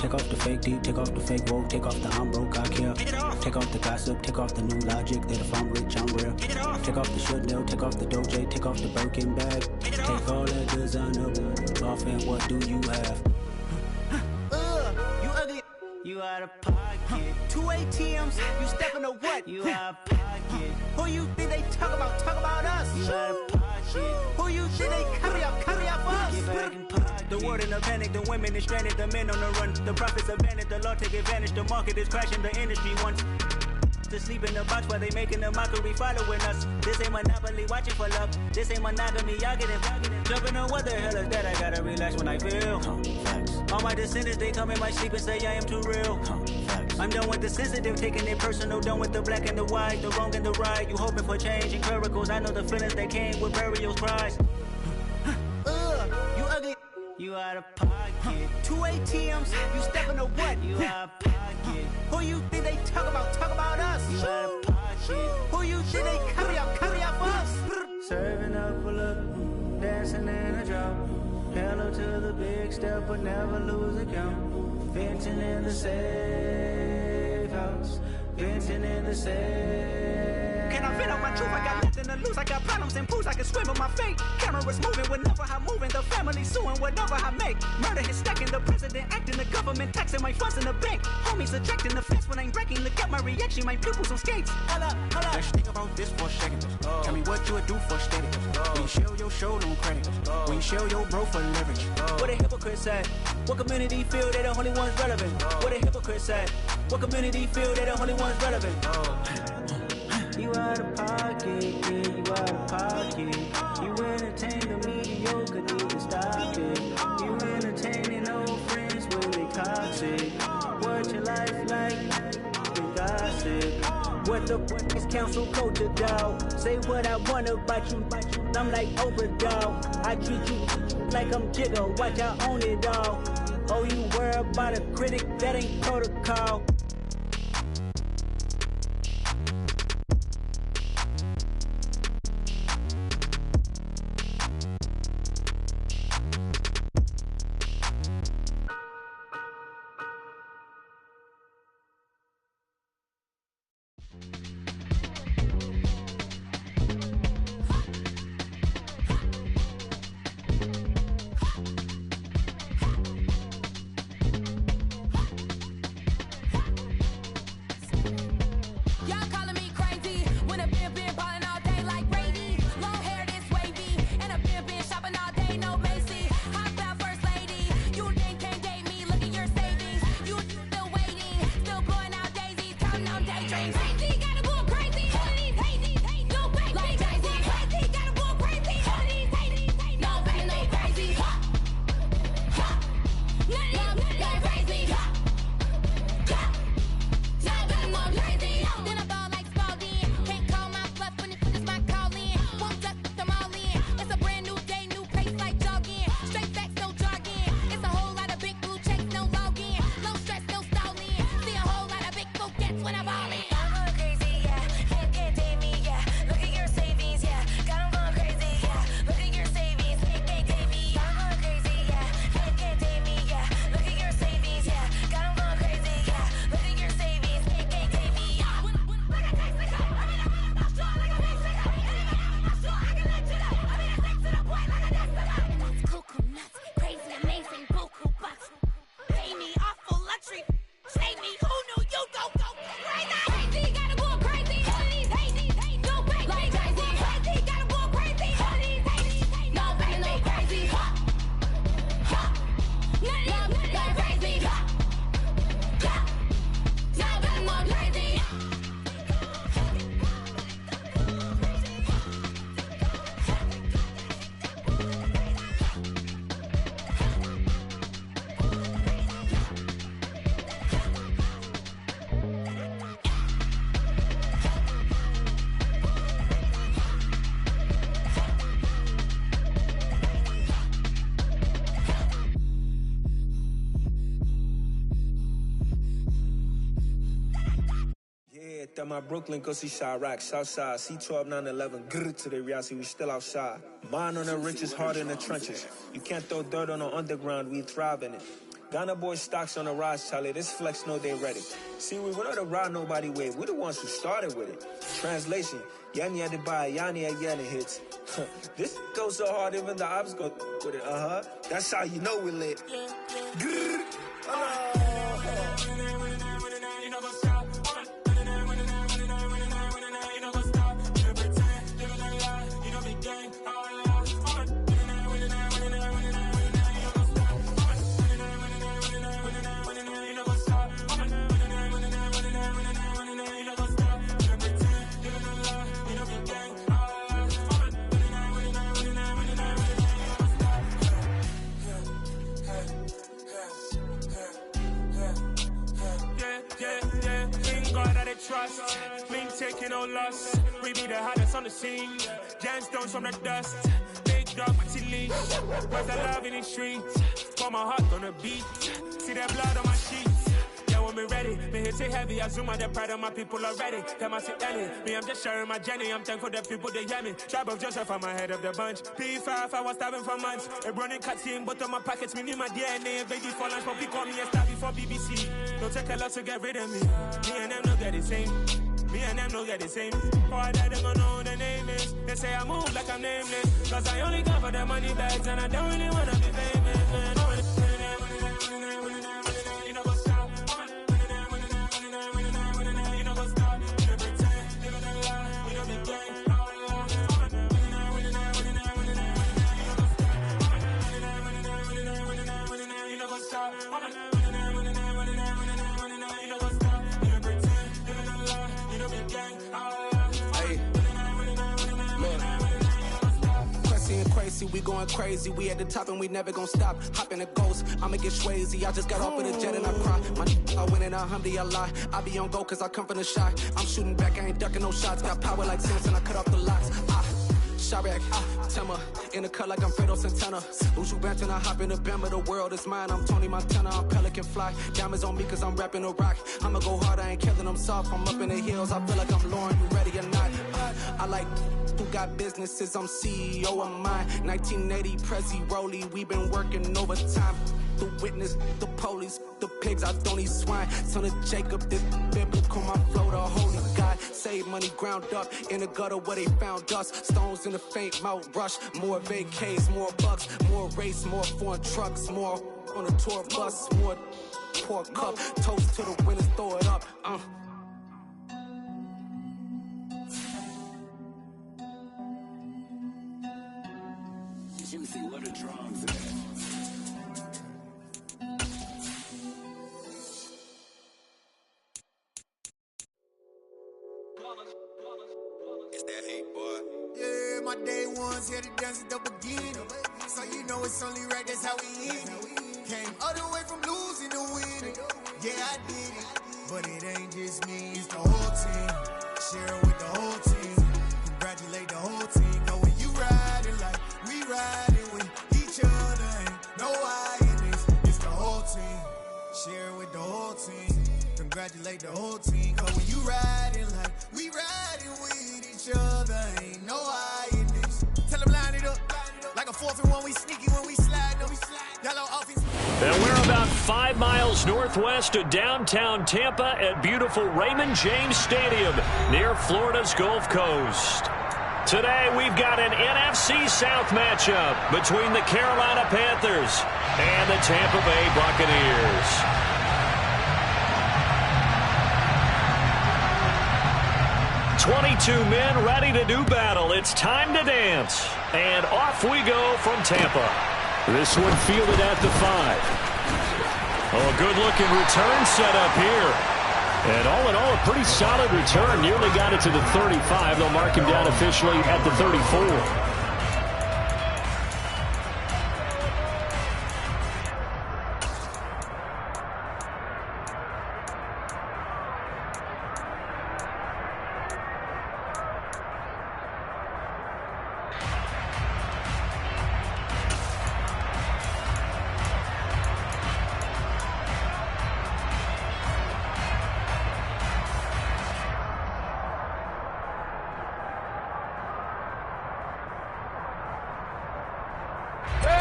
Take off the fake deep, take off the fake woke, take off the I'm broke, I care. Take off the gossip, take off the new logic that if I'm rich, I'm real. Take off the Chanel, take off the Doja, take off the Birkin bag. Take all that designer off and what do you have? You ugly, you out of pocket. 2 ATMs, you stepping to what? You out of pocket. Who you think they talk about us? You out of pocket. Who you think they carry up us? Get back in pocket. The world in a panic, the women is stranded, the men on the run. The profits abandoned, the law take advantage. The market is crashing, the industry wants to sleep in the box while they making a mockery following us. This ain't Monopoly, watching for love. This ain't monogamy, y'all get it. Jumping on what the hell is that? I gotta relax when I feel. All my descendants, they come in my sleep and say I am too real. I'm done with the sensitive, taking it personal. Done with the black and the white, the wrong and the right. You hoping for change and miracles. I know the feelings that came with burials, cries. You ugly, you out of pocket. 2 ATMs, you stepping to what? You out of pocket. Who you think they talk about us? You out of pocket. Who you think they carry up us? Serving up a look, dancing in a drop. Hello to the big step, but never lose a count. Venting in the safe house, venting in the safe. Can I vent on my truth? I got nothing to lose. I got problems and pools. I can swim with my fate. Cameras moving whenever I'm moving. The family suing whatever I make. Murder is stacking. The president acting. The government taxing my funds in the bank. Homies ejecting the fence when I'm breaking. Look at my reaction. My pupils on skates. Hold up. Let's think about this for a second. Tell me what you would do for steady. When you show your show, no credit. When you show your bro for leverage. What a hypocrite said. What community feel they the only ones relevant? What a hypocrite said. What community feel they the only ones relevant? You out of pocket, yeah, you out of pocket. You entertain the mediocre, need to stop it. You entertaining old friends when they toxic. What your life like? The gossip. What the fuck is council culture, dog? Say what I want about you. I'm like Oprah, dog. I treat you like I'm Jigga. Watch I own it all. Oh, you worry about a critic? That ain't protocol. At my Brooklyn, go see Chirac, Southside, C12, 911, grrr to the reality, we still outside. Mine on the richest, heart in the trenches. You can't throw dirt on the underground, we thrive in it. Ghana boy stocks on the rise, Charlie. This flex know they ready. See, we went on the ride nobody wave. We the ones who started with it. Translation, Yanni had to buy, Yanni had Yanni hits. This goes so hard, even the ops go with it. That's how you know we lit. Trust, we ain't taking no loss. We be the hottest on the scene. Gemstones from the dust. Big dog, but she leash. Where's the love in the streets? Pour my heart on the beat. See that blood on my sheets. Yeah, when we ready, me hit it heavy. I zoom out the pride of my people already. Them I see Ellie. Me, I'm just sharing my journey. I'm thankful the people they hear me. Tribe of Joseph, I'm ahead of the bunch. P5, I was starving for months. A running cutscene, but on my pockets, me need my DNA. Baby for lunch, but call me a star before BBC. Don't take a lot to get rid of me. Me and them no get the same. Me and them no get the same. Boy, that they gonna know the name is. They say I move like I'm nameless. Cause I only come for the money bags and I don't really wanna be famous, man. We going crazy, we at the top and we never gonna stop. Hop in a ghost, I'ma get swayzy. I just got off with a jet and I cry. I win in a Humvee, I lie. I be on go cause I come from the shot. I'm shooting back, I ain't ducking no shots. Got power like Samson, I cut off the locks. Sharek, Tema, in the cut like I'm Fredo Santana. Ushu Banton, I hop in the Bama, the world is mine. I'm Tony Montana, I'm Pelican Fly. Diamonds on me cause I'm rapping a rock. I'ma go hard, I ain't killing them soft. I'm up in the hills, I feel like I'm Lauren, you ready or not? I like who got businesses, I'm CEO of mine. 1980 Prezi Rolly, we been working overtime. The witness, the police, the pigs, I don't eat swine. Son of Jacob, this biblical, my flow, the holy God. Save money ground up in the gutter where they found us. Stones in the faint mouth rush. More vacays, more bucks, more race, more foreign trucks, more on a tour bus, more pork cup. Toast to the winners, throw it up. Let me see what the drums are. It's that hate, boy. Yeah, my day ones here to dance at the beginning. So you know it's only right, that's how we end it. Came all the way from losing to winning. Yeah, I did it. But it ain't just me, it's the whole team. Share it with the whole team. Congratulate the whole team. Cause when you riding like we riding with each other, ain't no I in this. It's the whole team. Share it with the whole team. Congratulate the whole team. Cause when you riding like we riding with each other, ain't no I in this. Tell them line it up. Like a 4th and 1, we sneaky when we slide. No, we slide. Yellow offense. And we're about 5 miles northwest of downtown Tampa at beautiful Raymond James Stadium near Florida's Gulf Coast. Today we've got an NFC South matchup between the Carolina Panthers and the Tampa Bay Buccaneers. 22 men ready to do battle. It's time to dance. And off we go from Tampa. This one fielded at the 5. Oh, a good-looking return set up here. And all in all, a pretty solid return. Nearly got it to the 35. They'll mark him down officially at the 34.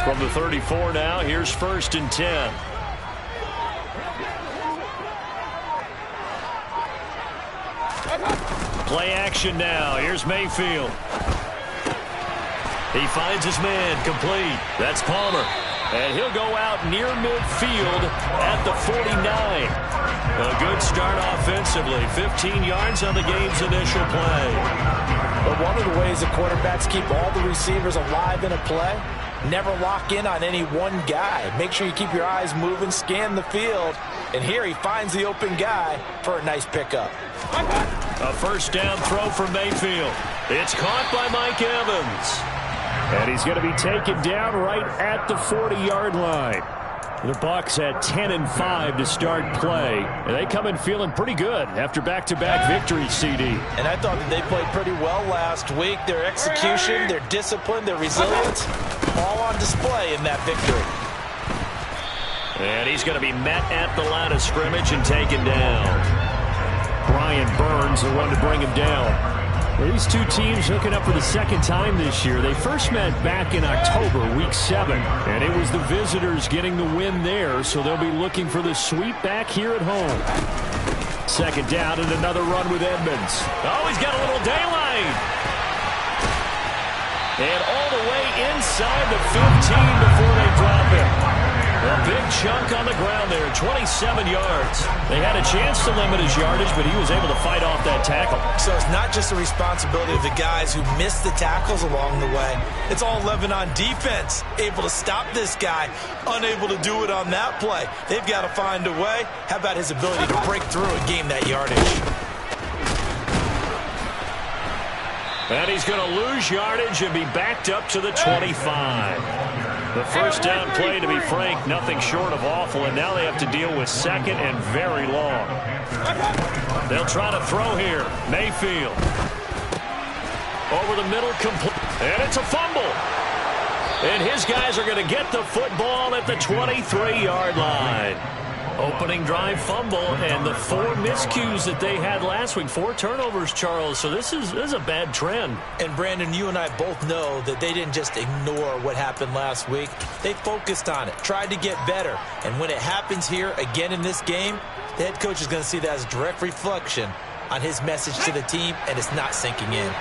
From the 34 now, here's 1st and 10. Play action now. Here's Mayfield. He finds his man, complete. That's Palmer. And he'll go out near midfield at the 49. A good start offensively. 15 yards on the game's initial play. But one of the ways that quarterbacks keep all the receivers alive in a play, never lock in on any one guy. Make sure you keep your eyes moving, scan the field. And here he finds the open guy for a nice pickup. A first down throw for Mayfield. It's caught by Mike Evans. And he's going to be taken down right at the 40-yard line. The Bucs had 10-5 to start play. And they come in feeling pretty good after back-to-back victories, CD. And I thought that they played pretty well last week. Their execution, their discipline, their resilience, all on display in that victory. And he's going to be met at the line of scrimmage and taken down. Brian Burns, the one to bring him down. These two teams hooking up for the second time this year. They first met back in October, week 7. And it was the visitors getting the win there, so they'll be looking for the sweep back here at home. Second down and another run with Edmonds. Oh, he's got a little daylight. And all the way inside the 15 before they drop him. A big chunk on the ground there, 27 yards. They had a chance to limit his yardage, but he was able to fight off that tackle. So it's not just the responsibility of the guys who missed the tackles along the way. It's all 11 on defense, able to stop this guy, unable to do it on that play. They've got to find a way. How about his ability to break through and gain that yardage? And he's going to lose yardage and be backed up to the 25. The first down play, to be frank, nothing short of awful, and now they have to deal with second and very long. They'll try to throw here. Mayfield. Over the middle, complete. And it's a fumble. And his guys are going to get the football at the 23-yard line. Opening drive fumble, and the 4 miscues that they had last week. 4 turnovers, Charles. So this is a bad trend. And, Brandon, you and I both know that they didn't just ignore what happened last week. They focused on it, tried to get better. And when it happens here again in this game, the head coach is going to see that as a direct reflection on his message to the team, and it's not sinking in.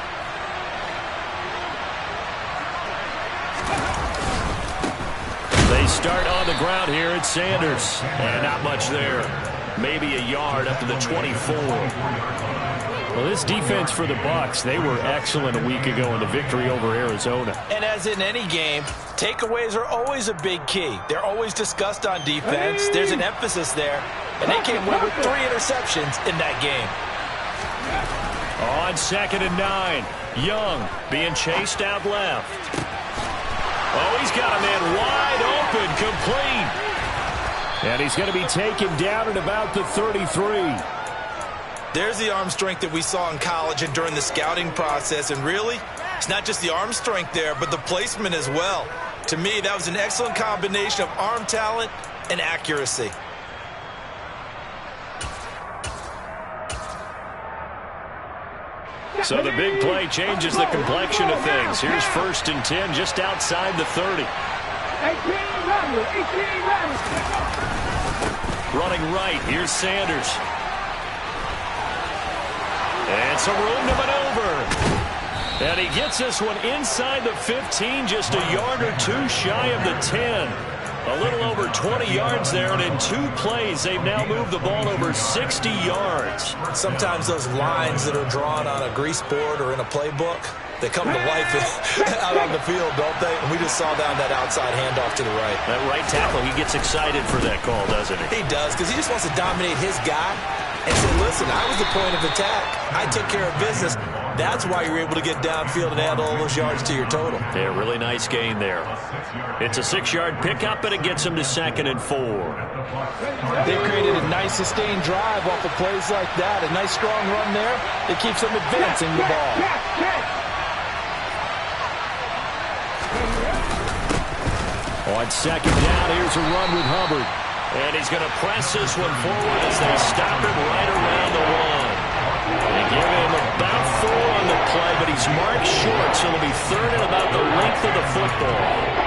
They start on the ground here at Sanders. And not much there. Maybe a yard up to the 24. Well, this defense for the Bucs, they were excellent a week ago in the victory over Arizona. And as in any game, takeaways are always a big key. They're always discussed on defense. There's an emphasis there. And they came away with 3 interceptions in that game. On 2nd and 9. Young being chased out left. Oh, he's got a man wide open, complete. And he's going to be taken down at about the 33. There's the arm strength that we saw in college and during the scouting process. And really, it's not just the arm strength there, but the placement as well. To me, that was an excellent combination of arm talent and accuracy. So the big play changes the complexion of things. Here's 1st and 10 just outside the 30. Running right. Here's Sanders. And some room to maneuver. And he gets this one inside the 15, just a yard or 2 shy of the 10. A little over 20 yards there, and in 2 plays, they've now moved the ball over 60 yards. Sometimes those lines that are drawn on a grease board or in a playbook, they come to life out on the field, don't they? And we just saw down that outside handoff to the right. That right tackle, he gets excited for that call, doesn't he? He does, because he just wants to dominate his guy and say, listen, I was the point of attack. I took care of business. That's why you're able to get downfield and add all those yards to your total. Yeah, really nice gain there. It's a 6-yard pickup, and it gets him to 2nd and 4. They've created a nice sustained drive off of plays like that. A nice strong run there. It keeps them advancing the ball. On 2nd down, here's a run with Hubbard. And he's going to press this one forward as they stop him right around the 1. They give him about 4 on the play, but he's marked short, so it'll be 3rd and about the length of the football.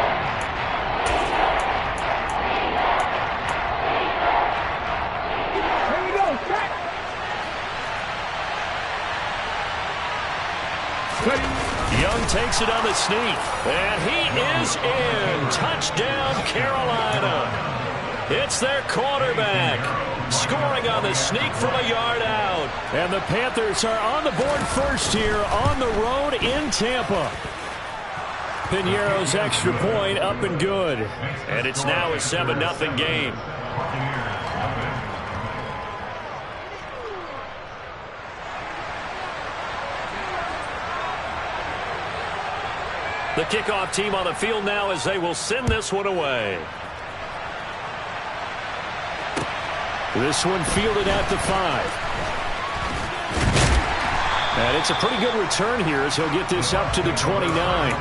Young takes it on the sneak, and he is in. Touchdown, Carolina. It's their quarterback, scoring on the sneak from a yard out. And the Panthers are on the board first here on the road in Tampa. Piñeiro's extra point up and good. And it's now a 7-0 game. The kickoff team on the field now as they will send this one away. This one fielded at the 5. And it's a pretty good return here as he'll get this up to the 29.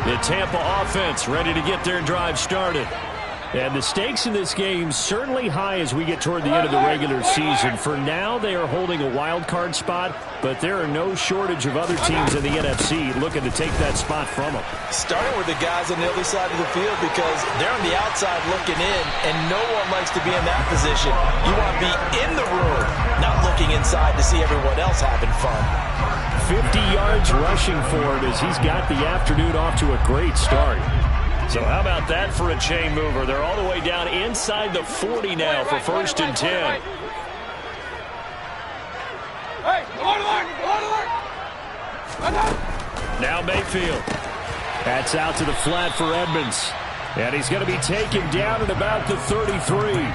The Tampa offense ready to get their drive started. And the stakes in this game certainly high as we get toward the end of the regular season. For now, they are holding a wild card spot, but there are no shortage of other teams in the NFC looking to take that spot from them. Starting with the guys on the other side of the field because they're on the outside looking in, and no one likes to be in that position. You want to be in the room, not looking inside to see everyone else having fun. 50 yards rushing for him as he's got the afternoon off to a great start. So how about that for a chain mover? They're all the way down inside the 40 now for 1st and 10. Now Mayfield. That's out to the flat for Edmonds. And he's going to be taken down at about the 33.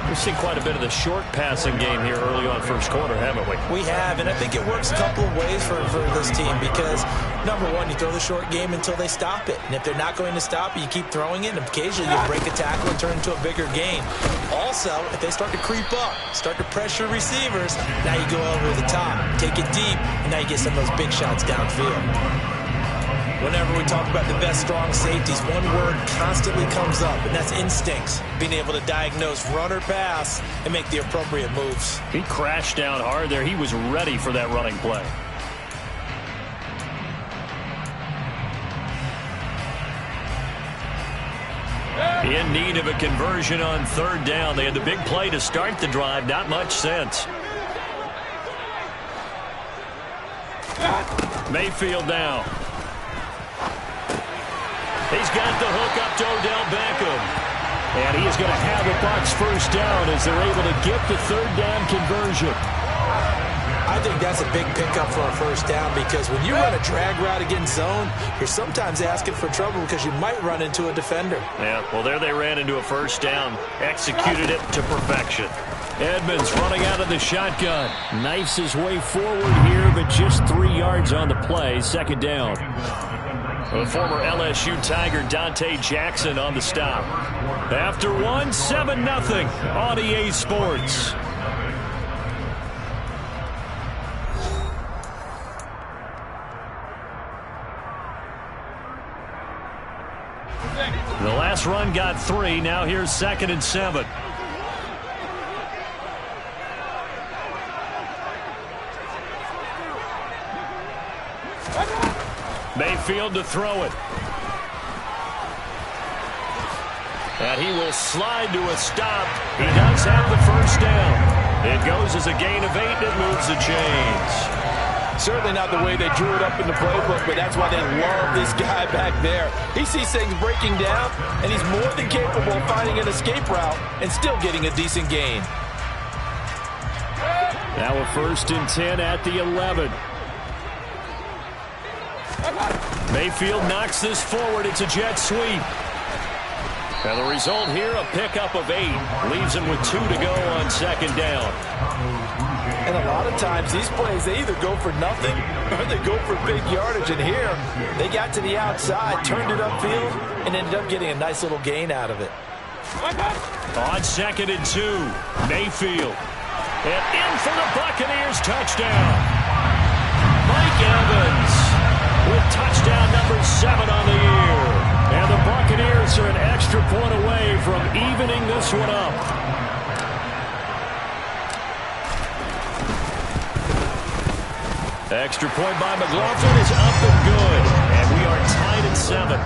We've seen quite a bit of the short passing game here early on first quarter, haven't we? We have, and I think it works a couple of ways for this team because, number one, you throw the short game until they stop it. And if they're not going to stop it, you keep throwing it, and occasionally you break a tackle and turn into a bigger gain. Also, if they start to creep up, start to pressure receivers, now you go over the top, take it deep, and now you get some of those big shots downfield. Whenever we talk about the best strong safeties, one word constantly comes up, and that's instincts. Being able to diagnose run or pass and make the appropriate moves. He crashed down hard there. He was ready for that running play. In need of a conversion on 3rd down. They had the big play to start the drive. Not much sense. Mayfield now. He's got the hook up to Odell Beckham. And he is going to have the Bucs 1st down as they're able to get the 3rd down conversion. I think that's a big pickup for a 1st down because when you run a drag route against zone, you're sometimes asking for trouble because you might run into a defender. Yeah, well, there they ran into a 1st down. Executed it to perfection. Edmonds running out of the shotgun. Knifes his way forward here, but just 3 yards on the play. 2nd down. The former LSU Tiger Dante Jackson on the stop. After 7-0 on EA Sports. The last run got 3. Now here's 2nd and 7. Mayfield to throw it. And he will slide to a stop. He does have the 1st down. It goes as a gain of 8. It moves the chains. Certainly not the way they drew it up in the playbook, but that's why they love this guy back there. He sees things breaking down, and he's more than capable of finding an escape route and still getting a decent gain. Now a 1st and 10 at the 11. Mayfield knocks this forward. It's a jet sweep. And the result here, a pickup of 8. Leaves him with 2 to go on 2nd down. And a lot of times these plays, they either go for nothing or they go for big yardage. And here, they got to the outside, turned it upfield, and ended up getting a nice little gain out of it. On 2nd and 2, Mayfield. And in for the Buccaneers touchdown. Mike Evans with touchdown number 7 on the year. And the Buccaneers are an extra point away from evening this one up. Extra point by McLaughlin is up and good, and we are tied at 7.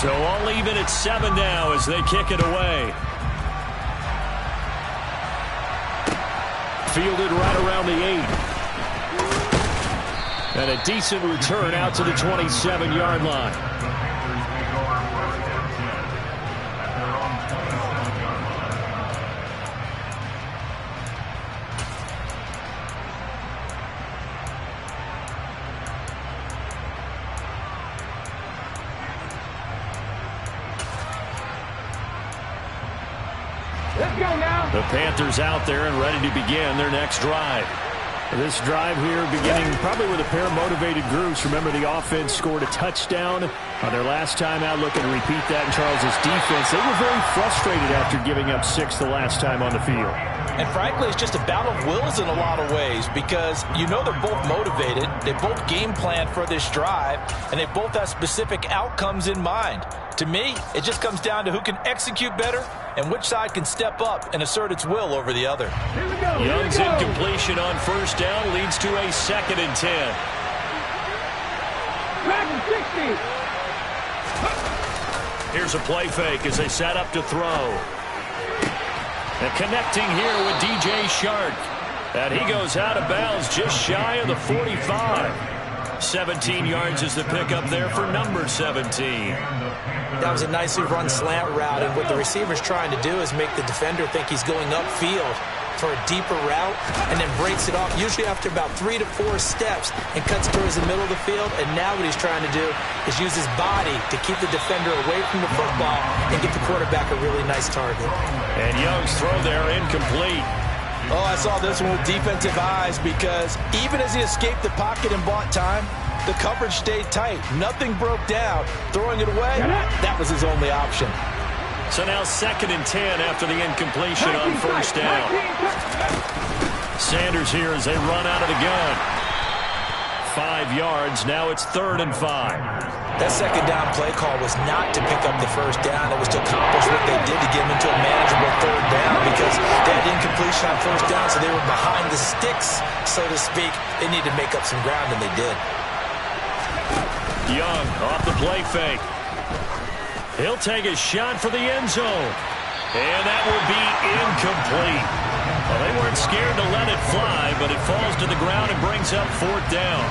So all even at 7 now as they kick it away. Fielded right around the 8. And a decent return out to the 27-yard line. The Panthers out there and ready to begin their next drive. This drive here beginning probably with a pair of motivated groups. Remember, the offense scored a touchdown on their last time out. Looking to repeat that in Charles's defense. They were very frustrated after giving up 6 the last time on the field. And frankly, it's just a battle of wills in a lot of ways because you know they're both motivated. They both game plan for this drive, and they both have specific outcomes in mind. To me, it just comes down to who can execute better and which side can step up and assert its will over the other. Young's incompletion on first down leads to a 2nd and 10. Here's a play fake as they set up to throw. And connecting here with DJ Shark. And he goes out of bounds just shy of the 45. 17 yards is the pickup there for number 17. That was a nicely run slant route, and what the receiver's trying to do is make the defender think he's going upfield for a deeper route and then breaks it off, usually after about 3 to 4 steps, and cuts towards the middle of the field. And now what he's trying to do is use his body to keep the defender away from the football and get the quarterback a really nice target. And Young's throw there incomplete. Oh, I saw this one with defensive eyes because even as he escaped the pocket and bought time, the coverage stayed tight. Nothing broke down. Throwing it away, that was his only option. So now 2nd and 10 after the incompletion on first down. Sanders here as they run out of the gun. 5 yards. Now it's 3rd and 5. That second down play call was not to pick up the first down. It was to accomplish what they did to get them into a manageable 3rd down because they had incompletion on first down, so they were behind the sticks, so to speak. They needed to make up some ground, and they did. Young off the play fake. He'll take a shot for the end zone. And that will be incomplete. Well, they weren't scared to let it fly, but it falls to the ground and brings up 4th down.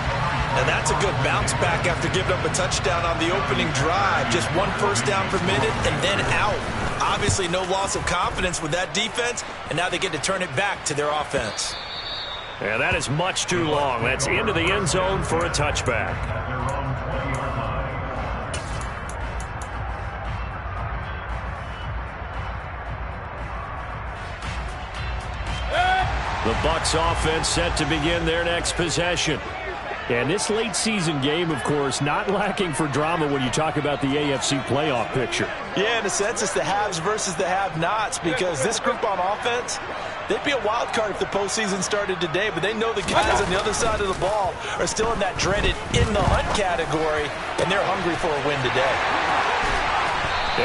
And that's a good bounce back after giving up a touchdown on the opening drive. Just 1 first down permitted and then out. Obviously no loss of confidence with that defense, and now they get to turn it back to their offense. And that is much too long. That's into the end zone for a touchback. The Bucs offense set to begin their next possession. And this late season game, of course, not lacking for drama when you talk about the AFC playoff picture. Yeah, in a sense, it's the haves versus the have-nots because this group on offense, they'd be a wild card if the postseason started today, but they know the guys on the other side of the ball are still in that dreaded in-the-hunt category, and they're hungry for a win today.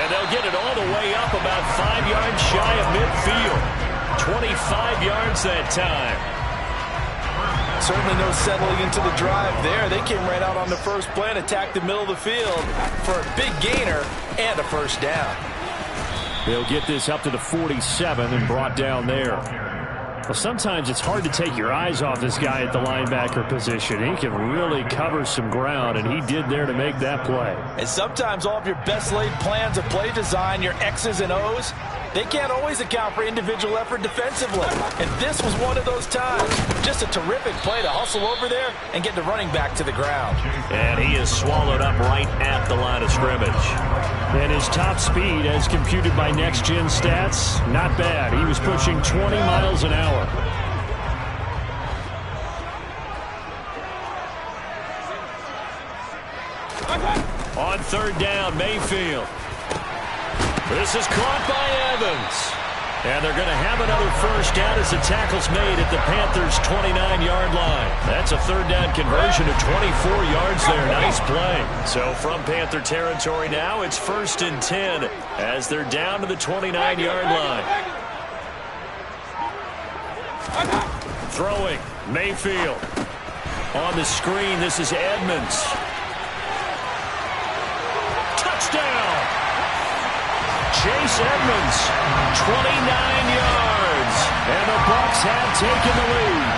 And they'll get it all the way up about 5 yards shy of midfield. 25 yards that time. Certainly no settling into the drive there. They came right out on the first play and attacked the middle of the field for a big gainer and a first down. They'll get this up to the 47 and brought down there. Well, sometimes it's hard to take your eyes off this guy at the linebacker position. He can really cover some ground, and he did there to make that play. And sometimes all of your best laid plans of play design, your X's and O's, they can't always account for individual effort defensively. And this was one of those times. Just a terrific play to hustle over there and get the running back to the ground. And he is swallowed up right at the line of scrimmage. And his top speed, as computed by Next Gen Stats, not bad. He was pushing 20 miles an hour. On 3rd down, Mayfield. This is caught by Evans. And they're going to have another first down as the tackle's made at the Panthers' 29-yard line. That's a third down conversion of 24 yards there. Nice play. So from Panther territory now, it's 1st and 10 as they're down to the 29-yard line. Throwing, Mayfield. On the screen, this is Edmonds. Touchdown! Chase Edmonds, 29 yards, and the Bucs have taken the lead.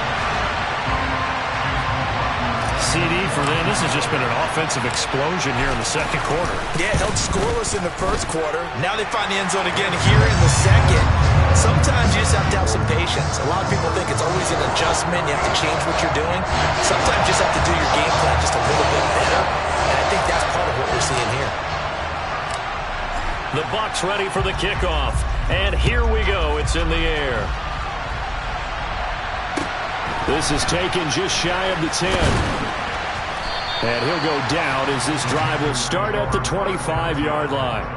CD for them, this has just been an offensive explosion here in the second quarter. Yeah, held scoreless in the first quarter. Now they find the end zone again here in the second. Sometimes you just have to have some patience. A lot of people think it's always an adjustment. You have to change what you're doing. Sometimes you just have to do your game plan just a little bit better, and I think that's part of what we're seeing here. The Bucs ready for the kickoff. And here we go. It's in the air. This is taken just shy of the 10. And he'll go down as this drive will start at the 25-yard line.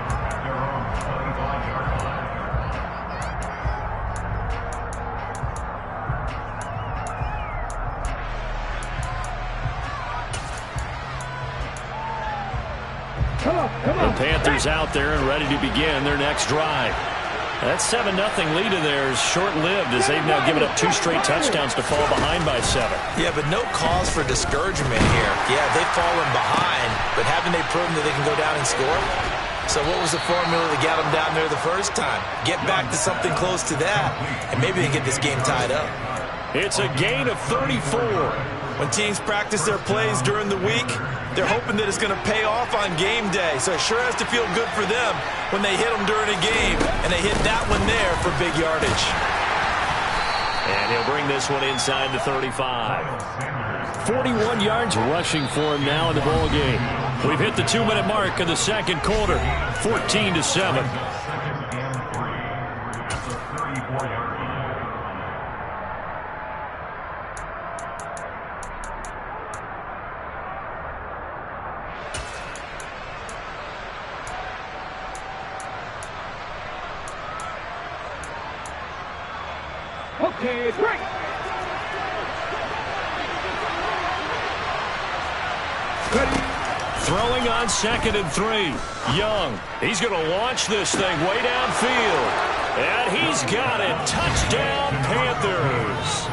The Panthers out there and ready to begin their next drive. That 7-0 lead of theirs short-lived as they've now given up 2 straight touchdowns to fall behind by 7. Yeah, but no cause for discouragement here. Yeah, they've fallen behind, but haven't they proven that they can go down and score? So what was the formula that got them down there the first time? Get back to something close to that, and maybe they get this game tied up. It's a gain of 34. When teams practice their plays during the week, they're hoping that it's going to pay off on game day. So it sure has to feel good for them when they hit them during a game, and they hit that one there for big yardage. And he'll bring this one inside the 35. 41 yards rushing for him now in the ball game. We've hit the 2-minute mark in the second quarter, 14-7. Okay, break. Ready. Throwing on 2nd and 3. Young. He's going to launch this thing way downfield. And he's got it. Touchdown, Panthers.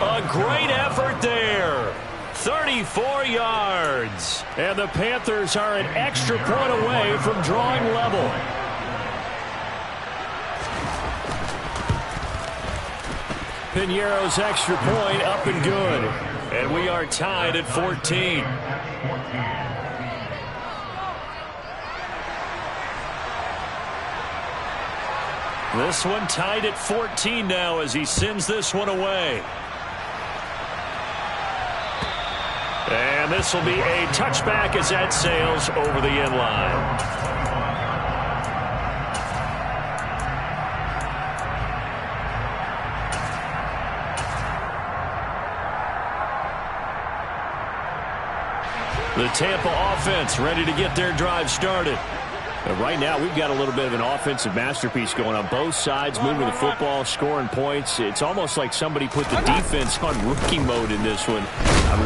A great effort there. 34 yards. And the Panthers are an extra point away from drawing level. Piñeiro's extra point up and good. And we are tied at 14. This one tied at 14 now as he sends this one away. And this will be a touchback as that sails over the end line. The Tampa offense ready to get their drive started. Right now, we've got a little bit of an offensive masterpiece going on both sides, moving the football, scoring points. It's almost like somebody put the defense on rookie mode in this one.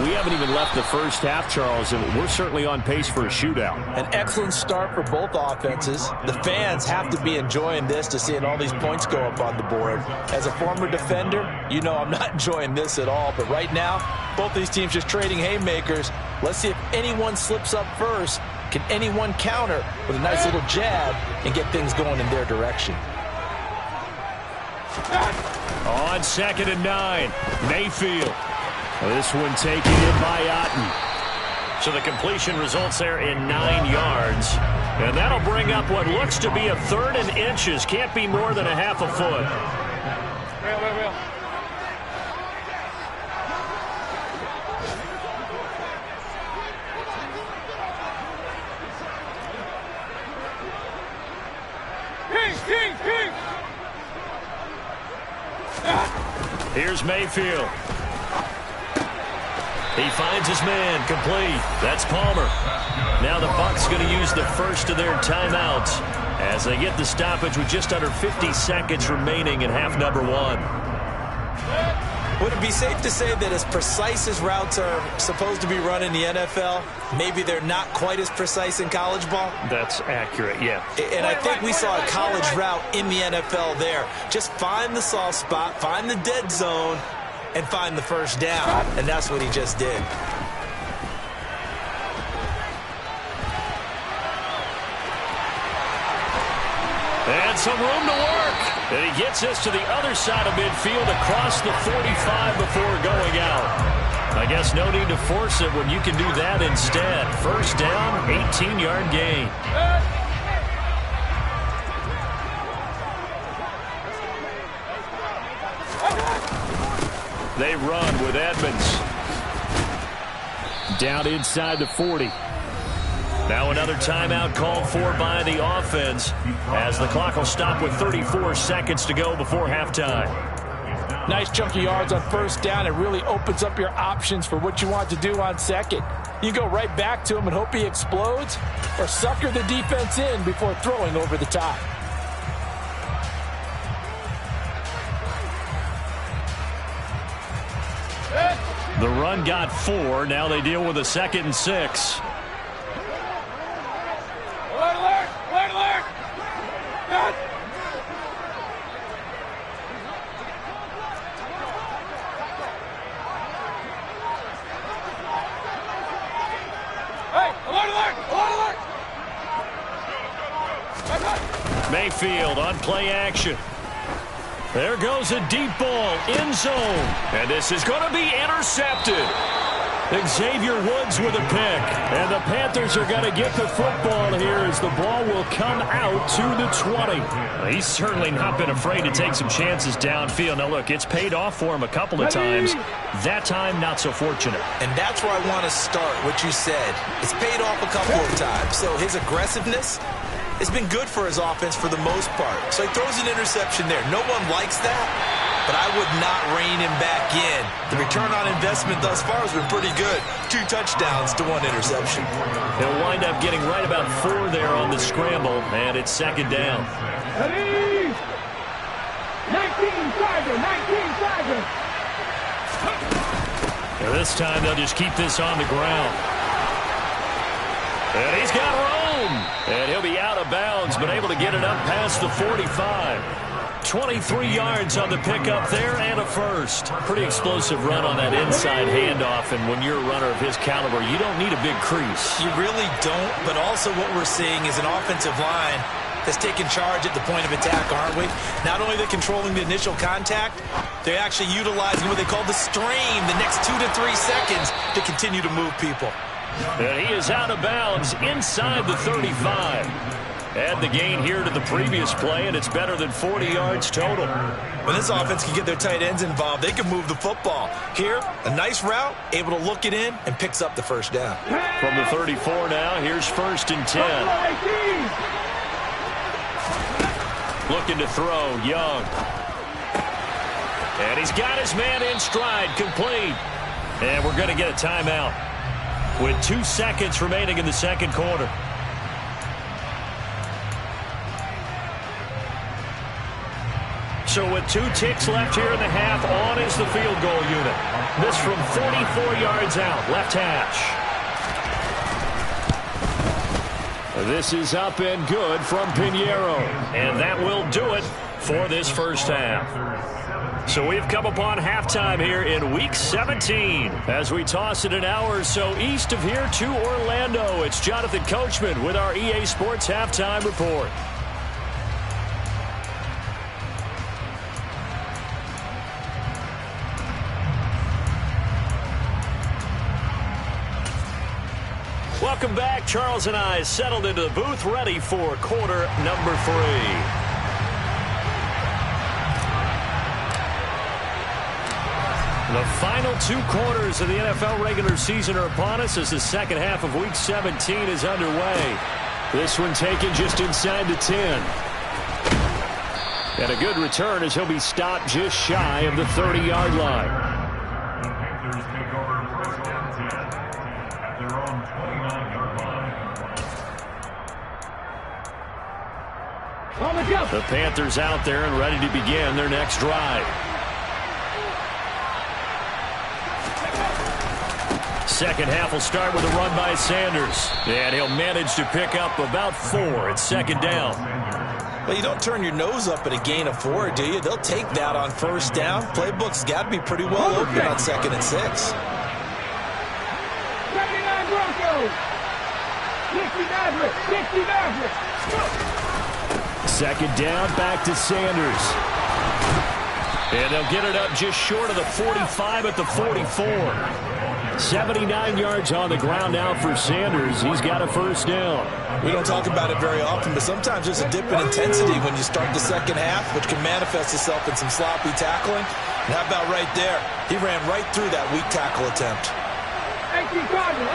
We haven't even left the first half, Charles, and we're certainly on pace for a shootout. An excellent start for both offenses. The fans have to be enjoying this to seeing all these points go up on the board. As a former defender, you know I'm not enjoying this at all. But right now, both these teams just trading haymakers. Let's see if anyone slips up first. Can anyone counter with a nice little jab and get things going in their direction? On 2nd and 9, Mayfield. This one taken in by Otten. So the completion results there in 9 yards. And that'll bring up what looks to be a 3rd and inches. Can't be more than a half a foot. Real. Here's Mayfield. He finds his man, complete. That's Palmer. Now the Bucs going to use the first of their timeouts as they get the stoppage with just under 50 seconds remaining in half number one. Would it be safe to say that as precise as routes are supposed to be run in the NFL, maybe they're not quite as precise in college ball? That's accurate, yeah. And I think we saw a college route in the NFL there. Just find the soft spot, find the dead zone, and find the first down. And that's what he just did. And some room to work. And he gets us to the other side of midfield across the 45 before going out. I guess no need to force it when you can do that instead. First down, 18-yard gain. They run with Edmonds. Down inside the 40. Now another timeout called for by the offense as the clock will stop with 34 seconds to go before halftime. Nice chunk of yards on first down. It really opens up your options for what you want to do on second. You go right back to him and hope he explodes, or sucker the defense in before throwing over the top. The run got 4. Now they deal with a 2nd and 6. Mayfield on play action. There goes a deep ball, end zone. And this is going to be intercepted. Xavier Woods with a pick. And the Panthers are going to get the football here as the ball will come out to the 20. He's certainly not been afraid to take some chances downfield. Now, look, it's paid off for him a couple of times. That time, not so fortunate. And that's where I want to start, what you said. It's paid off a couple of times. So his aggressiveness, it's been good for his offense for the most part. So he throws an interception there. No one likes that, but I would not rein him back in. The return on investment thus far has been pretty good. 2 touchdowns to 1 interception. He'll wind up getting right about 4 there on the scramble, and it's 2nd down. 19 Tiger. And this time they'll just keep this on the ground. And he's got room. And he'll be out of bounds, but able to get it up past the 45. 23 yards on the pickup there and a first. Pretty explosive run on that inside handoff, and when you're a runner of his caliber, you don't need a big crease. You really don't, but also what we're seeing is an offensive line that's taking charge at the point of attack, aren't we? Not only are they controlling the initial contact, they're actually utilizing what they call the strain the next 2 to 3 seconds to continue to move people. And he is out of bounds inside the 35. Add the gain here to the previous play, and it's better than 40 yards total. When this offense can get their tight ends involved, they can move the football. Here, a nice route, able to look it in, and picks up the first down. From the 34 now, here's 1st and 10. Looking to throw, Young. And he's got his man in stride, complete. And we're going to get a timeout with 2 seconds remaining in the 2nd quarter. So with 2 ticks left here in the half, on is the field goal unit. This from 44 yards out, left hash. This is up and good from Pinheiro. And that will do it for this first half. So we've come upon halftime here in Week 17. As we toss it an hour or so east of here to Orlando, it's Jonathan Coachman with our EA Sports Halftime Report. Welcome back. Charles and I settled into the booth, ready for quarter number 3. The final 2 quarters of the NFL regular season are upon us as the second half of Week 17 is underway. This one taken just inside the 10. And a good return as he'll be stopped just shy of the 30-yard line. The Panthers out there and ready to begin their next drive. Second half will start with a run by Sanders. And he'll manage to pick up about 4. It's second down. Well, you don't turn your nose up at a gain of 4, do you? They'll take that on first down. Playbook's got to be pretty well open on 2nd and 6. Second down, back to Sanders. And they'll get it up just short of the 45 at the 44. 79 yards on the ground now for Sanders. He's got a first down. We don't talk about it very often, but sometimes there's a dip in intensity when you start the second half, which can manifest itself in some sloppy tackling. And how about right there? He ran right through that weak tackle attempt. 18 Cardinal.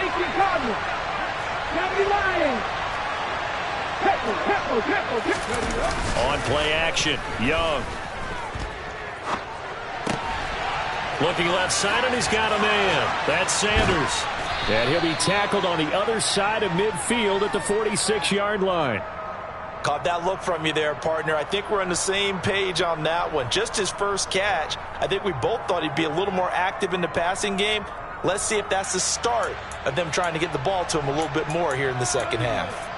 On play action, Young. Looking left side, and he's got a man. That's Sanders. And he'll be tackled on the other side of midfield at the 46-yard line. Caught that look from you there, partner. I think we're on the same page on that one. Just his first catch. I think we both thought he'd be a little more active in the passing game. Let's see if that's the start of them trying to get the ball to him a little bit more here in the second half.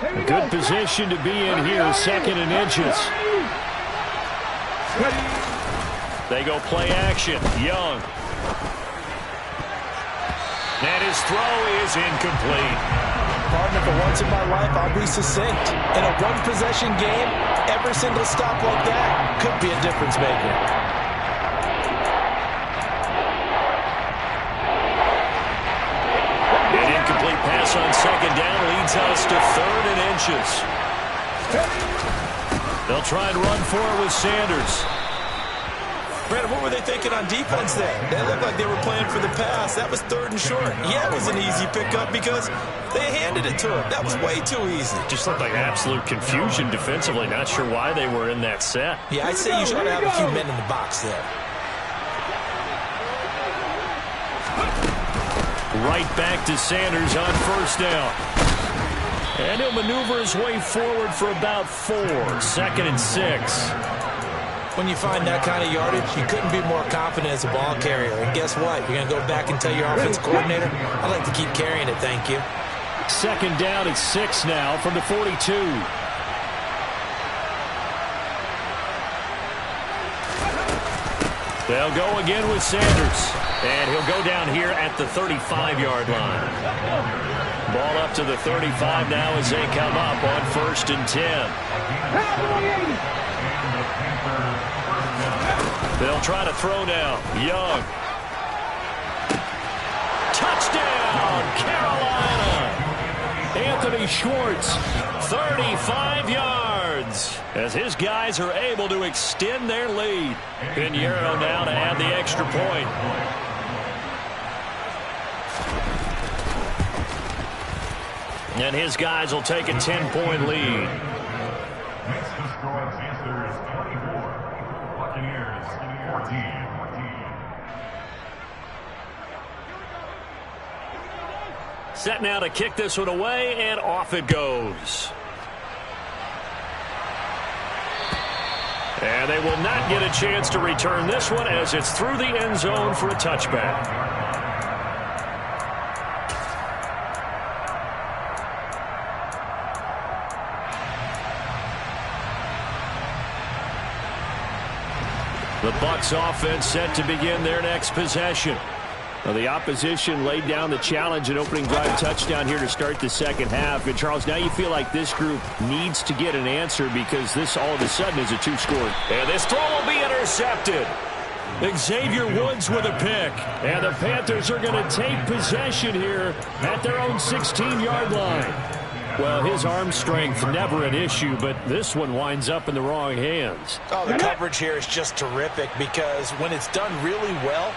A good position to be in here, 2nd and inches. They go play action. Young. And his throw is incomplete. Partner, for once in my life, I'll be succinct. In a one-possession game, every single stop like that could be a difference maker. An incomplete pass on second down leads us to 3rd and inches. They'll try and run for it with Sanders. Brandon, what were they thinking on defense there? They looked like they were playing for the pass. That was 3rd and short. Yeah, it was an easy pickup because they handed it to him. That was way too easy. Just looked like absolute confusion defensively. Not sure why they were in that set. Yeah, I'd say you should have a few men in the box there. Right back to Sanders on first down. And he'll maneuver his way forward for about 4. 2nd and 6. When you find that kind of yardage, you couldn't be more confident as a ball carrier. And guess what? You're going to go back and tell your offensive coordinator, I'd like to keep carrying it, thank you. Second down at 6 now from the 42. They'll go again with Sanders. And he'll go down here at the 35-yard line. Ball up to the 35 now as they come up on 1st and 10. They'll try to throw now. Young. Touchdown, Carolina. Anthony Schwartz, 35 yards. As his guys are able to extend their lead. Pinheiro now to add the extra point. And his guys will take a 10-point lead. Set now to kick this one away, and off it goes. And they will not get a chance to return this one as it's through the end zone for a touchback. The Bucs offense set to begin their next possession. Now the opposition laid down the challenge and opening drive touchdown here to start the second half. And Charles, now you feel like this group needs to get an answer because this all of a sudden is a 2-score. And this throw will be intercepted. Xavier Woods with a pick. And the Panthers are going to take possession here at their own 16-yard line. Well, his arm strength never an issue, but this one winds up in the wrong hands. Oh, the coverage here is just terrific because when it's done really well,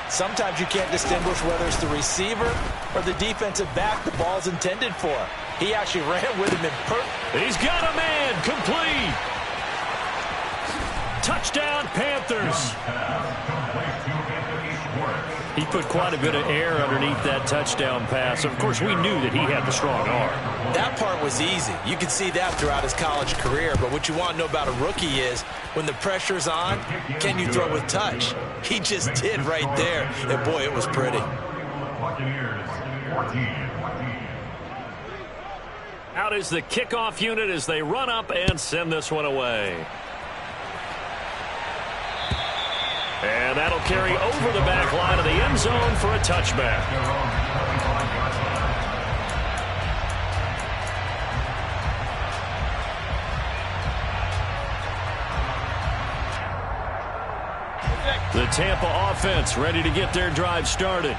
sometimes you can't distinguish whether it's the receiver or the defensive back the ball's intended for. He actually ran with him in He's got a man, complete. Touchdown, Panthers. He put quite a bit of air underneath that touchdown pass. Of course, we knew that he had the strong arm. That part was easy. You could see that throughout his college career. But what you want to know about a rookie is when the pressure's on, can you throw with touch? He just did right there. And, boy, it was pretty. Out is the kickoff unit as they run up and send this one away. And that'll carry over the back line of the end zone for a touchback. The Tampa offense ready to get their drive started.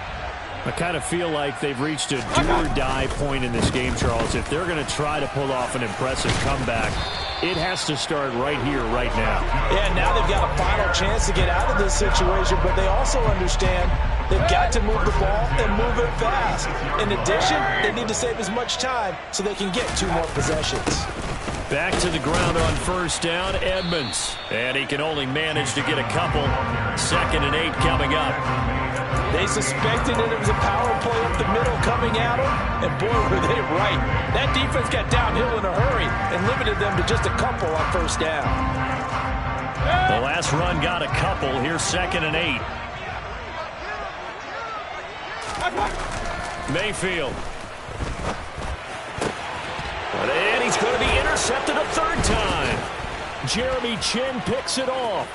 I kind of feel like they've reached a do-or-die point in this game, Charles. If they're going to try to pull off an impressive comeback, it has to start right here, right now. Yeah, now they've got a final chance to get out of this situation, but they also understand they've got to move the ball and move it fast. In addition, they need to save as much time so they can get 2 more possessions. Back to the ground on first down, Edmonds. And he can only manage to get a couple. 2nd and 8 coming up. They suspected that it was a power play up the middle coming at them, and boy, were they right. That defense got downhill in a hurry and limited them to just a couple on first down. The last run got a couple. Here's 2nd and 8. Mayfield. And he's going to be intercepted a 3rd time. Jeremy Chin picks it off.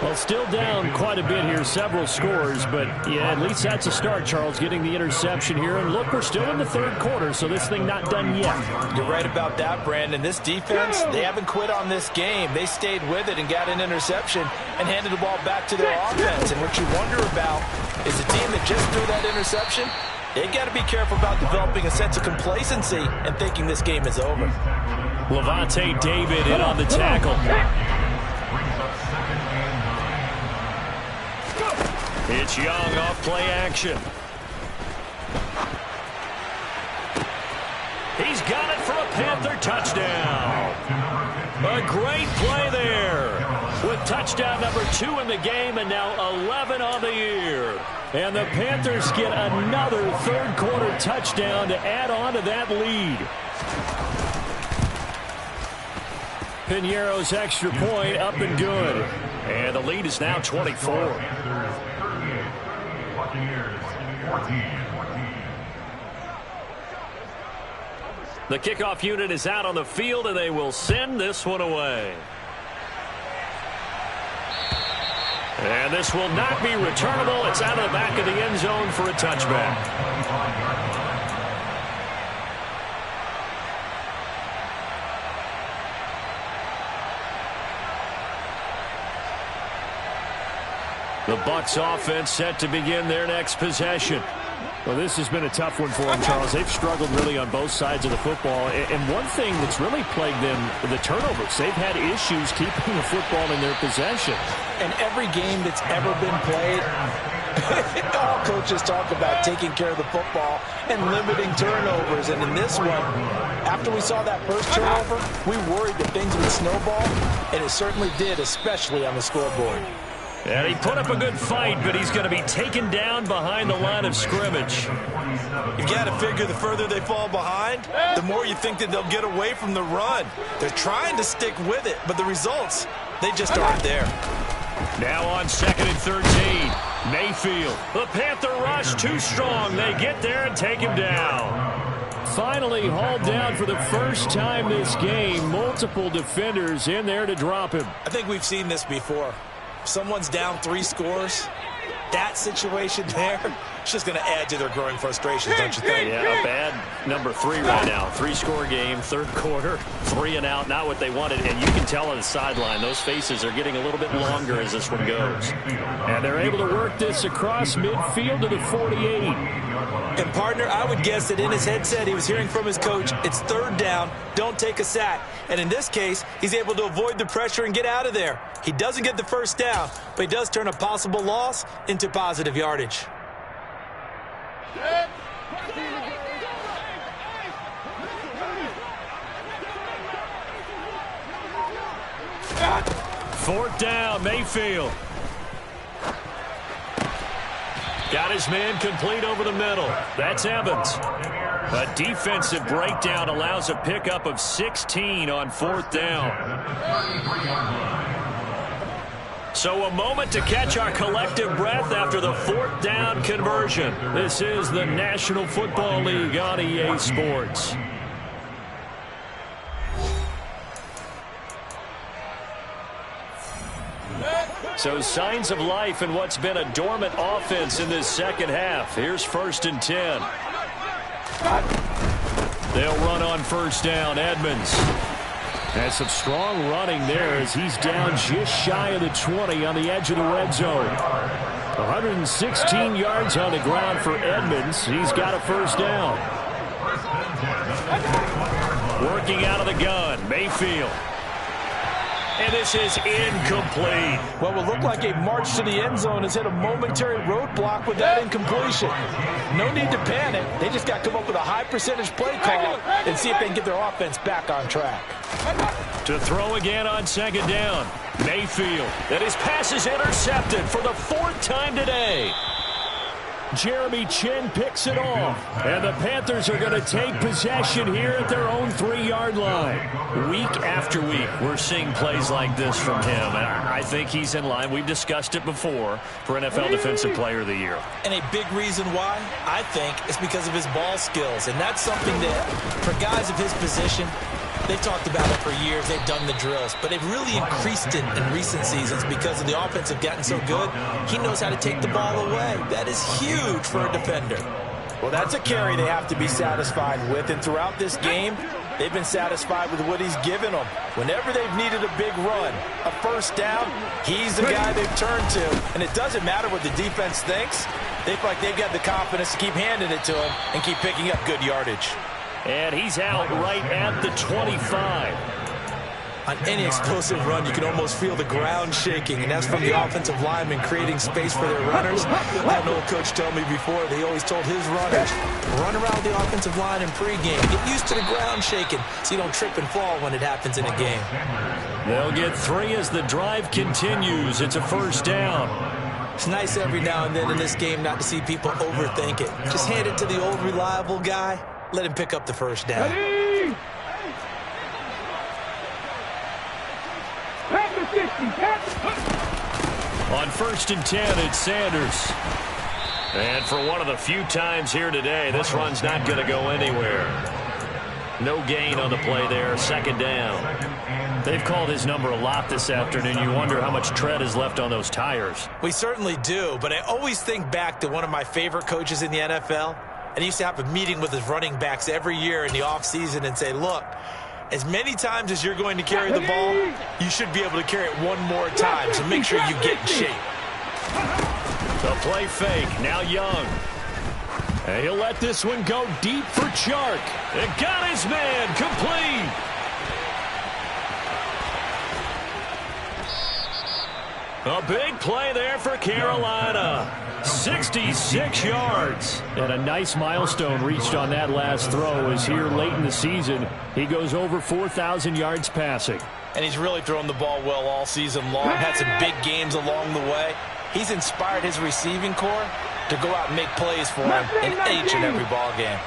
Well, still down quite a bit here, several scores, but yeah, at least that's a start, Charles, getting the interception here. And look, we're still in the 3rd quarter, so this thing not done yet. You're right about that, Brandon. This defense, they haven't quit on this game. They stayed with it and got an interception and handed the ball back to their offense. And what you wonder about is a team that just threw that interception, they got to be careful about developing a sense of complacency and thinking this game is over. Levante David in on the tackle. It's Young off play action. He's got it for a Panther touchdown. A great play there with touchdown number 2 in the game and now 11 on the year. And the Panthers get another 3rd quarter touchdown to add on to that lead. Piñeiro's extra point up and good. And the lead is now 24. The kickoff unit is out on the field, and they will send this one away. And this will not be returnable. It's out of the back of the end zone for a touchback. The Bucs offense set to begin their next possession. Well, this has been a tough one for them, Charles. They've struggled really on both sides of the football. And one thing that's really plagued them, the turnovers. They've had issues keeping the football in their possession. And every game that's ever been played, all coaches talk about taking care of the football and limiting turnovers. And in this one, after we saw that first turnover, we worried that things would snowball. And it certainly did, especially on the scoreboard. And he put up a good fight, but he's going to be taken down behind the line of scrimmage. You've got to figure the further they fall behind, the more you think that they'll get away from the run. They're trying to stick with it, but the results, they just aren't there. Now on 2nd and 13, Mayfield. The Panther rush too strong. They get there and take him down. Finally hauled down for the first time this game. Multiple defenders in there to drop him. I think we've seen this before. Someone's down 3 scores, that situation there, it's just going to add to their growing frustrations, don't you think? Yeah, a bad number 3 right now. 3-score game, 3rd quarter, 3 and out, not what they wanted. And you can tell on the sideline, those faces are getting a little bit longer as this one goes. And they're able to work this across midfield to the 48. And, partner, I would guess that in his headset he was hearing from his coach, it's 3rd down, don't take a sack. And in this case, he's able to avoid the pressure and get out of there. He doesn't get the first down, but he does turn a possible loss into positive yardage. Fourth down, Mayfield. Got his man complete over the middle. That's Evans. A defensive breakdown allows a pickup of 16 on 4th down. So a moment to catch our collective breath after the 4th down conversion. This is the National Football League on EA Sports. So signs of life in what's been a dormant offense in this second half. Here's 1st and 10. They'll run on 1st down. Edmonds has some strong running there as he's down just shy of the 20 on the edge of the red zone. 116 yards on the ground for Edmonds. He's got a 1st down. Working out of the gun, Mayfield. And this is incomplete. What will look like a march to the end zone has hit a momentary roadblock with that incompletion. No need to panic. They just got to come up with a high percentage play call and see if they can get their offense back on track. To throw again on 2nd down. Mayfield. And his pass is intercepted for the 4th time today. Jeremy Chin picks it off. And the Panthers are going to take possession here at their own 3-yard line. Week after week, we're seeing plays like this from him. And I think he's in line. We've discussed it before for NFL Defensive Player of the Year. And a big reason why, I think, is because of his ball skills. And that's something that, for guys of his position, they've talked about it for years. They've done the drills. But they've really increased it in recent seasons because of the offense have gotten so good. He knows how to take the ball away. That is huge for a defender. Well, that's a carry they have to be satisfied with. And throughout this game, they've been satisfied with what he's given them. Whenever they've needed a big run, a 1st down, he's the guy they've turned to. And it doesn't matter what the defense thinks. They feel like they've got the confidence to keep handing it to him and keep picking up good yardage. And he's out right at the 25. On any explosive run, you can almost feel the ground shaking, and that's from the offensive linemen creating space for their runners. I had an old coach tell me before, they always told his runners, run around the offensive line in pregame. Get used to the ground shaking so you don't trip and fall when it happens in a game. They'll get 3 as the drive continues. It's a 1st down. It's nice every now and then in this game not to see people overthink it. Just hand it to the old reliable guy. Let him pick up the 1st down. On 1st and 10, it's Sanders. And for one of the few times here today, this run's not going to go anywhere. No gain on the play there, 2nd down. They've called his number a lot this afternoon. You wonder how much tread is left on those tires. We certainly do, but I always think back to one of my favorite coaches in the NFL. And he used to have a meeting with his running backs every year in the offseason and say, look, as many times as you're going to carry the ball, you should be able to carry it one more time, so make sure you get in shape. The play fake, now Young. And he'll let this one go deep for Chark. And got his man complete. A big play there for Carolina. 66 yards. And a nice milestone reached on that last throw as here late in the season, he goes over 4,000 yards passing. And he's really thrown the ball well all season long. Had some big games along the way. He's inspired his receiving corps to go out and make plays for him in each and every ball game.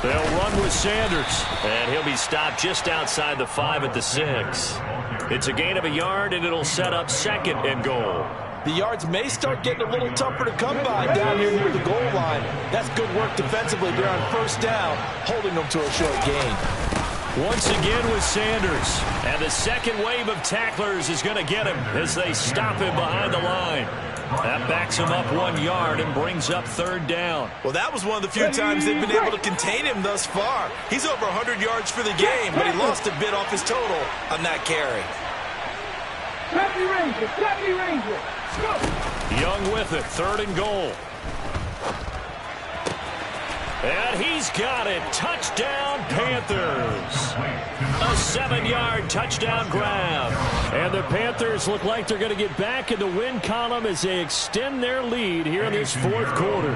They'll run with Sanders, and he'll be stopped just outside the 5 at the 6. It's a gain of a yard, and it'll set up 2nd and goal. The yards may start getting a little tougher to come by down here near the goal line. That's good work defensively there on 1st down, holding them to a short gain. Once again with Sanders, and the 2nd wave of tacklers is going to get him as they stop him behind the line. That backs him up 1 yard and brings up 3rd down. Well, that was one of the few times they've been able to contain him thus far. He's over 100 yards for the game, but he lost a bit off his total on that carry. Young with it, 3rd and goal. And he's got it. Touchdown, Panthers. A 7-yard touchdown grab. And the Panthers look like they're going to get back in the win column as they extend their lead here in this 4th quarter.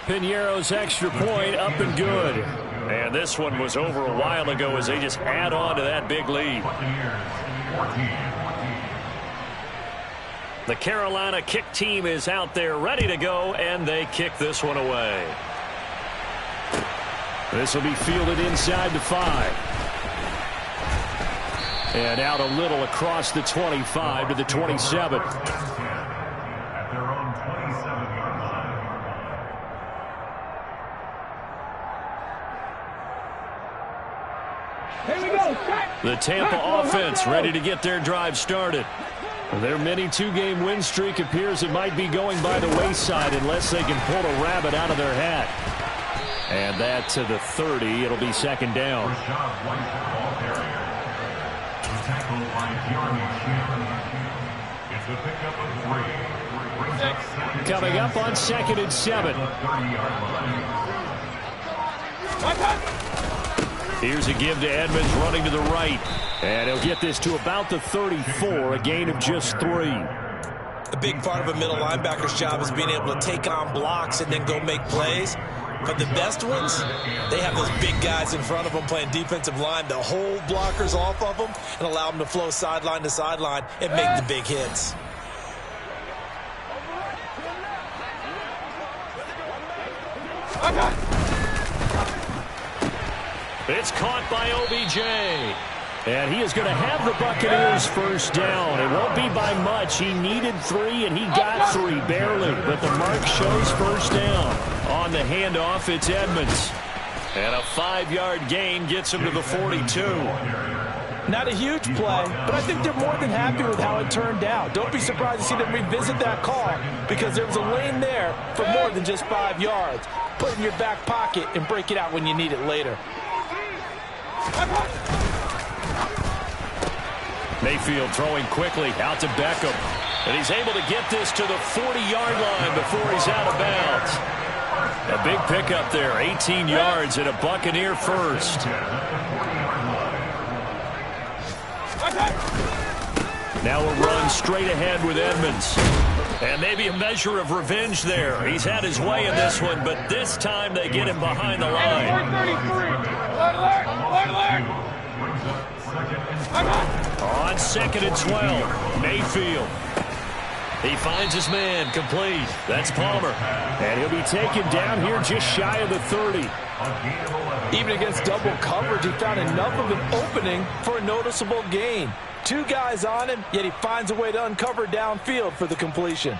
Piñeiro's extra point up and good. And this one was over a while ago as they just add on to that big lead. The Carolina kick team is out there ready to go, and they kick this one away. This will be fielded inside the 5. And out a little across the 25 to the 27. Here we go. The Tampa offense ready to get their drive started. Their mini 2-game win streak appears it might be going by the wayside unless they can pull a rabbit out of their hat. And that to the 30. It'll be second down. Coming up on 2nd and 7. Here's a give to Edmonds running to the right. And he'll get this to about the 34, a gain of just 3. A big part of a middle linebacker's job is being able to take on blocks and then go make plays. But the best ones, they have those big guys in front of them playing defensive line to hold blockers off of them and allow them to flow sideline to sideline and make the big hits. It's caught by OBJ. And he is going to have the Buccaneers first down. It won't be by much. He needed 3, and he got 3, barely. But the mark shows first down. On the handoff, it's Edmonds. And a 5-yard gain gets him to the 42. Not a huge play, but I think they're more than happy with how it turned out. Don't be surprised to see them revisit that call because there was a lane there for more than just 5 yards. Put it in your back pocket and break it out when you need it later. Mayfield throwing quickly out to Beckham. And he's able to get this to the 40-yard line before he's out of bounds. A big pickup there, 18 yards and a Buccaneer first. Now a run straight ahead with Edmonds. And maybe a measure of revenge there. He's had his way in this one, but this time they get him behind the line. On 2nd and 12, Mayfield. He finds his man, complete. That's Palmer. And he'll be taken down here just shy of the 30. Even against double coverage, he found enough of an opening for a noticeable gain. 2 guys on him, yet he finds a way to uncover downfield for the completion.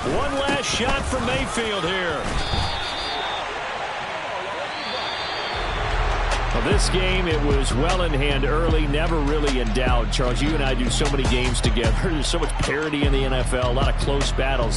One last shot from Mayfield here. Well, this game, it was well in hand early, never really in doubt. Charles, you and I do so many games together. There's so much parity in the NFL, a lot of close battles.